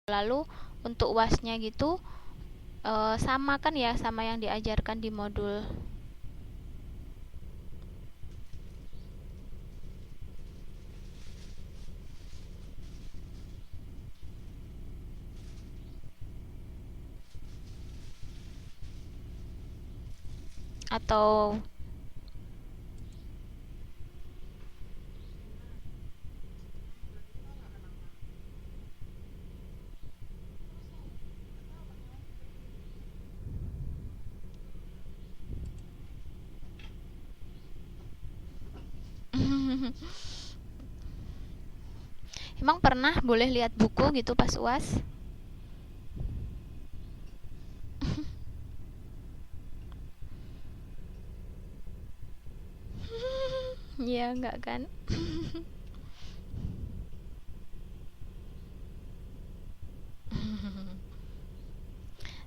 Lalu untuk UASnya gitu sama kan ya, sama yang diajarkan di modul. Atau emang pernah boleh lihat buku gitu pas UAS? Ya enggak kan?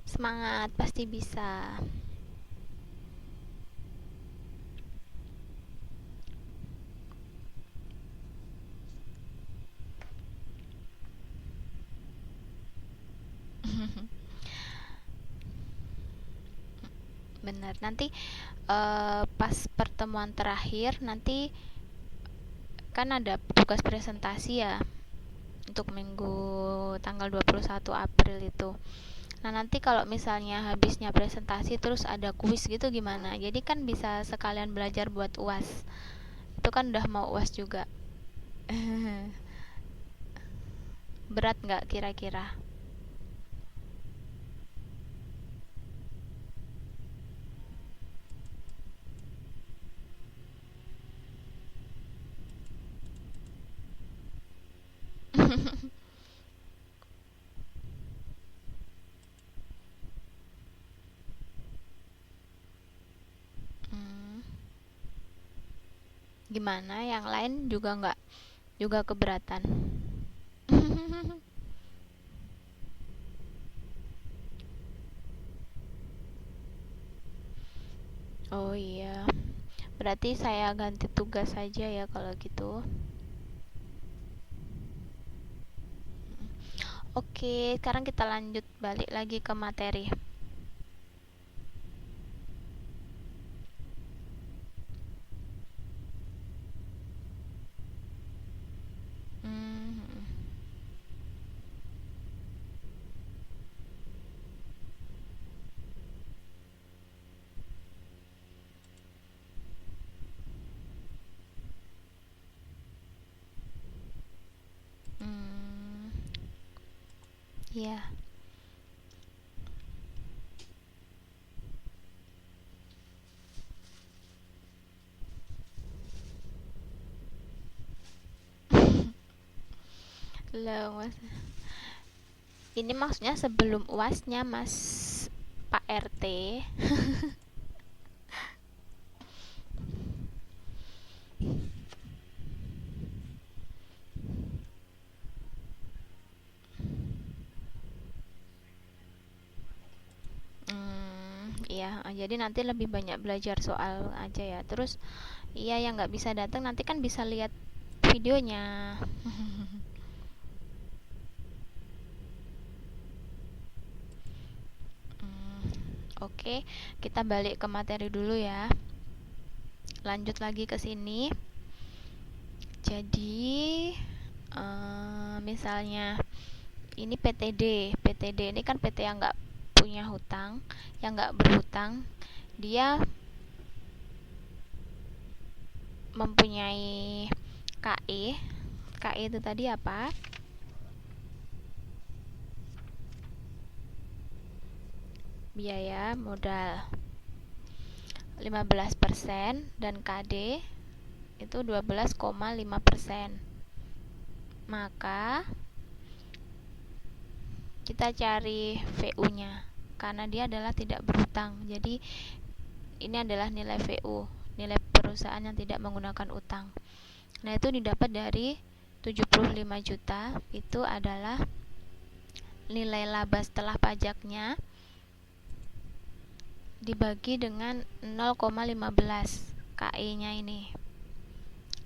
Semangat, pasti bisa. Bener, nanti pas pertemuan terakhir nanti kan ada tugas presentasi ya untuk minggu tanggal 21 April itu. Nah, nanti kalau misalnya habisnya presentasi terus ada kuis gitu gimana? Jadi kan bisa sekalian belajar buat UAS. Itu kan udah mau UAS juga. Berat nggak kira-kira? Hmm, gimana? Yang lain juga nggak juga keberatan? Oh iya, berarti saya ganti tugas saja ya kalau gitu. Oke, sekarang kita lanjut balik lagi ke materi. Hmm, hmm, ya. Loh, Mas. Ini maksudnya sebelum UASnya, Mas Pak RT. Iya, jadi nanti lebih banyak belajar soal aja ya. Terus, iya yang nggak bisa datang nanti kan bisa lihat videonya. Hmm, Oke, kita balik ke materi dulu ya. Lanjut lagi ke sini. Jadi, misalnya ini PTD. PTD ini kan PT yang nggak punya hutang, yang nggak berhutang. Dia mempunyai KE. KE itu tadi apa? Biaya modal 15% dan KD itu 12,5%. Maka kita cari VU-nya karena dia adalah tidak berhutang. Jadi ini adalah nilai VU, nilai perusahaan yang tidak menggunakan utang. Nah, itu didapat dari 75 juta itu adalah nilai laba setelah pajaknya dibagi dengan 0,15 KE-nya ini.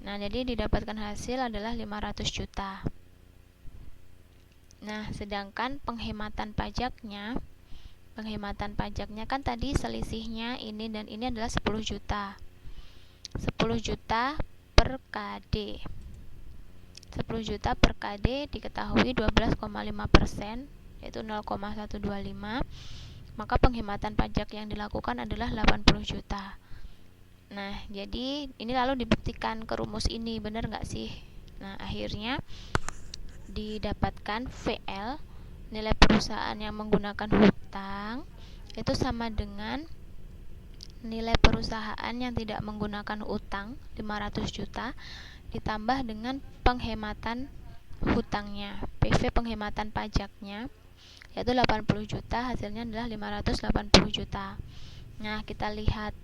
Nah, jadi didapatkan hasil adalah 500 juta. Nah, sedangkan penghematan pajaknya kan tadi selisihnya ini dan ini adalah 10 juta. 10 juta per KD. 10 juta per KD diketahui 12,5%, yaitu 0,125. Maka penghematan pajak yang dilakukan adalah 80 juta. Nah, jadi ini lalu dibuktikan ke rumus ini, benar nggak sih? Nah, akhirnya didapatkan VL, nilai perusahaan yang menggunakan hutang, itu sama dengan nilai perusahaan yang tidak menggunakan utang 500 juta ditambah dengan penghematan hutangnya, PV penghematan pajaknya yaitu 80 juta, hasilnya adalah 580 juta. Nah, kita lihat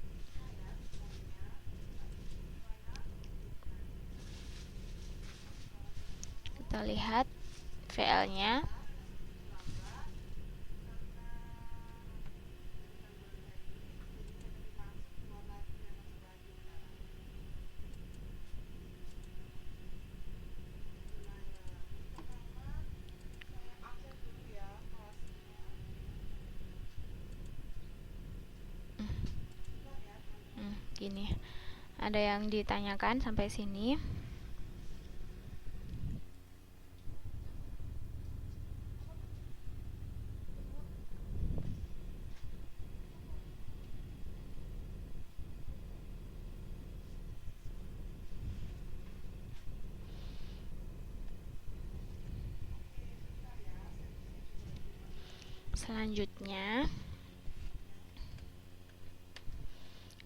VL-nya. Gini, ada yang ditanyakan sampai sini?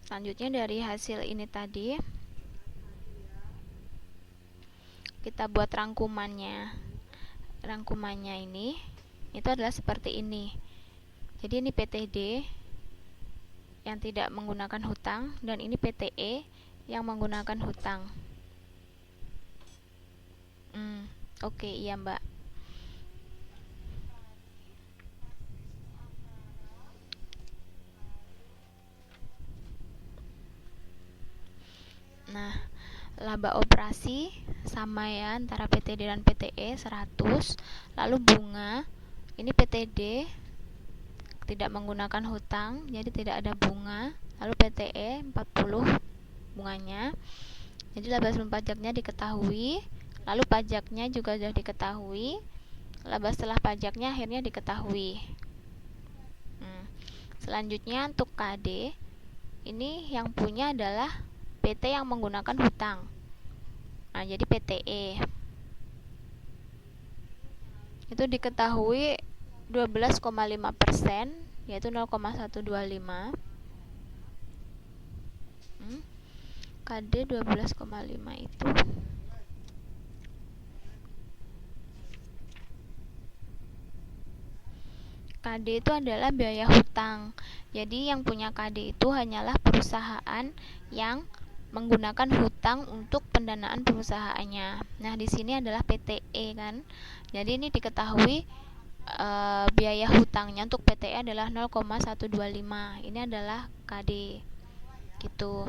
Selanjutnya dari hasil ini tadi kita buat rangkumannya ini itu adalah seperti ini. Jadi ini PTD yang tidak menggunakan hutang dan ini PTE yang menggunakan hutang. Oke, iya Mbak. Nah, laba operasi sama ya antara PTD dan PTE 100. Lalu bunga, ini PTD tidak menggunakan hutang, jadi tidak ada bunga. Lalu PTE 40 bunganya. Jadi laba sebelum pajaknya diketahui, lalu pajaknya juga sudah diketahui, laba setelah pajaknya akhirnya diketahui. Selanjutnya untuk KD, ini yang punya adalah PT yang menggunakan hutang. Nah, jadi PTE itu diketahui 12,5%, yaitu 0,125. KD 12,5 itu KD itu adalah biaya hutang. Jadi yang punya KD itu hanyalah perusahaan yang menggunakan hutang untuk pendanaan perusahaannya. Nah, di sini adalah PTE kan. Jadi ini diketahui biaya hutangnya untuk PTE adalah 0,125. Ini adalah KD. Gitu.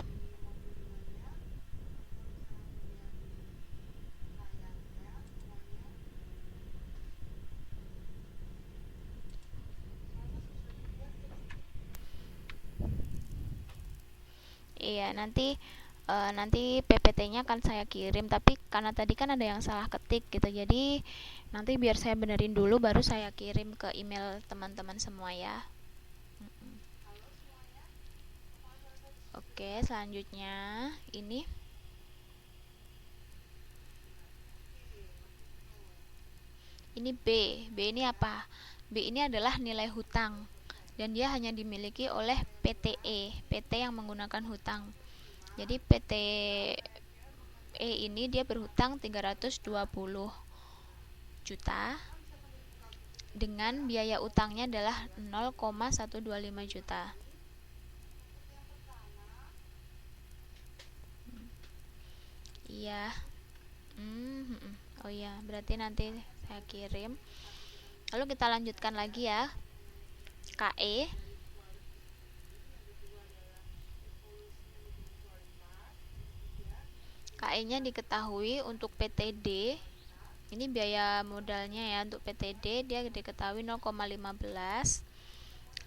Iya, nanti PPT-nya akan saya kirim, tapi karena tadi kan ada yang salah ketik gitu, jadi nanti biar saya benerin dulu baru saya kirim ke email teman-teman semua ya. Oke, selanjutnya ini B ini apa? B ini adalah nilai hutang dan dia hanya dimiliki oleh PTE, PT yang menggunakan hutang. Jadi PTE ini dia berhutang 320 juta dengan biaya utangnya adalah 0,125 juta. Iya. Oh iya, berarti nanti saya kirim. Lalu kita lanjutkan lagi ya. KE. KE-nya diketahui untuk PTD Ini biaya modalnya ya. Untuk PTD dia diketahui 0,15,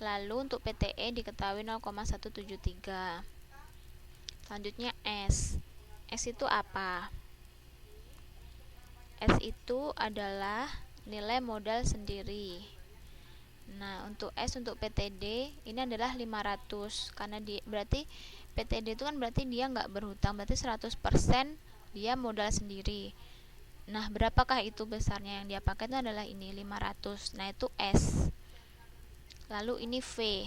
lalu untuk PTE diketahui 0,173. Selanjutnya S. S itu apa? S itu adalah nilai modal sendiri. Nah, untuk S untuk PTD ini adalah 500, karena berarti PTD itu kan berarti dia nggak berhutang, berarti 100% dia modal sendiri. Nah, berapakah itu besarnya yang dia pakai? Itu adalah ini 500. Nah, itu S. Lalu ini V.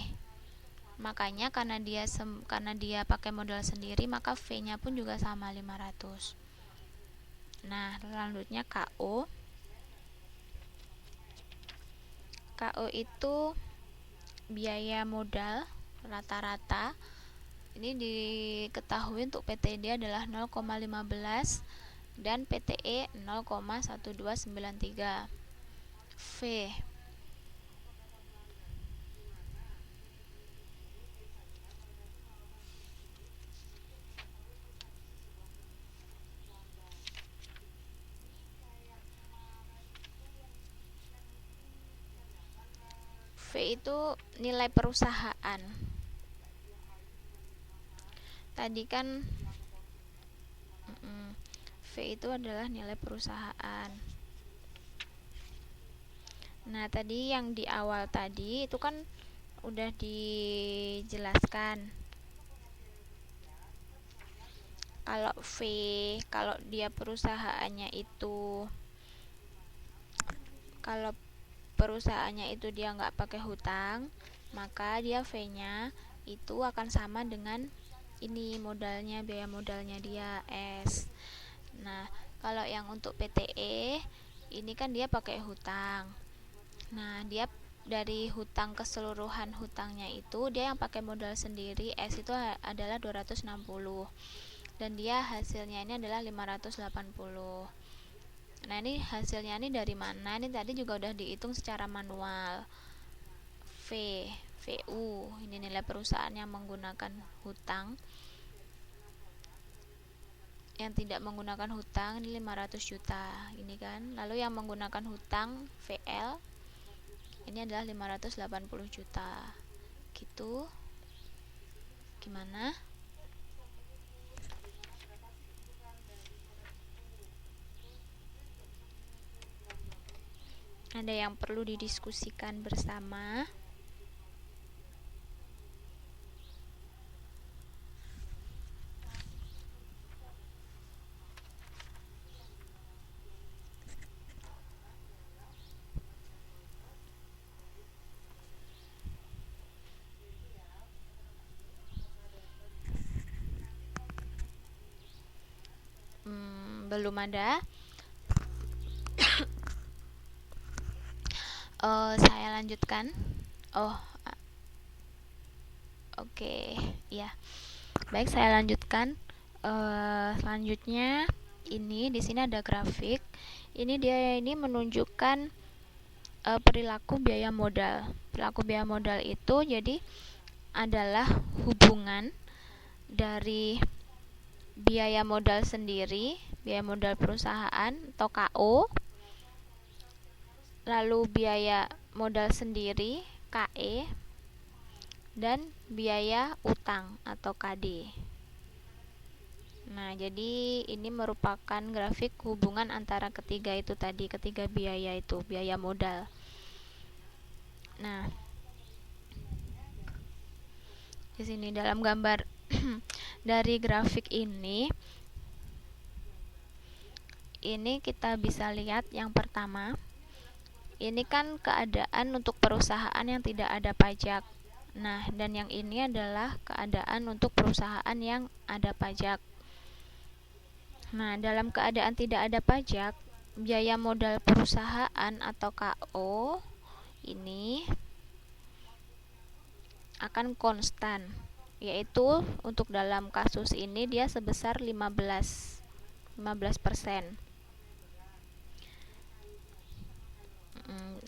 Makanya karena dia pakai modal sendiri, maka V-nya pun juga sama 500. Nah, selanjutnya KO. KO itu biaya modal rata-rata. Ini diketahui untuk PTD adalah 0,15 dan PTE 0,1293. V. V itu nilai perusahaan. Tadi kan V itu adalah nilai perusahaan. Nah, tadi yang di awal tadi itu kan udah dijelaskan. Kalau V, kalau dia perusahaannya itu, kalau perusahaannya itu dia nggak pakai hutang, maka dia V-nya itu akan sama dengan ini modalnya, biaya modalnya dia S. Nah, kalau yang untuk PTE ini kan dia pakai hutang. Nah, dia dari hutang keseluruhan hutangnya itu dia yang pakai modal sendiri, S itu adalah 260 dan dia hasilnya ini adalah 580. Nah, ini hasilnya ini dari mana? Ini tadi juga udah dihitung secara manual. VU ini nilai perusahaan yang menggunakan hutang. Yang tidak menggunakan hutang ini 500 juta ini kan. Lalu yang menggunakan hutang VL ini adalah 580 juta. Gitu. Gimana? Ada yang perlu didiskusikan bersama? Belum ada. Saya lanjutkan. Oke, ya. Baik, saya lanjutkan. Selanjutnya ini di sini ada grafik. Ini dia ini menunjukkan perilaku biaya modal. Perilaku biaya modal itu jadi adalah hubungan dari biaya modal sendiri, biaya modal perusahaan atau KO, lalu biaya modal sendiri KE, dan biaya utang atau KD. Nah, jadi ini merupakan grafik hubungan antara ketiga itu tadi, ketiga biaya itu, biaya modal. Nah, di sini dalam gambar dari grafik ini kita bisa lihat yang pertama, ini kan keadaan untuk perusahaan yang tidak ada pajak. Nah, dan yang ini adalah keadaan untuk perusahaan yang ada pajak. Nah, dalam keadaan tidak ada pajak, biaya modal perusahaan atau KO ini akan konstan, yaitu untuk dalam kasus ini dia sebesar 15%.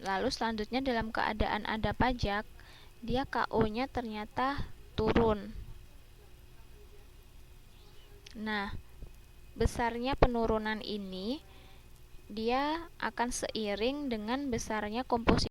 Lalu selanjutnya dalam keadaan ada pajak, dia KO-nya ternyata turun. Nah, besarnya penurunan ini dia akan seiring dengan besarnya komposisi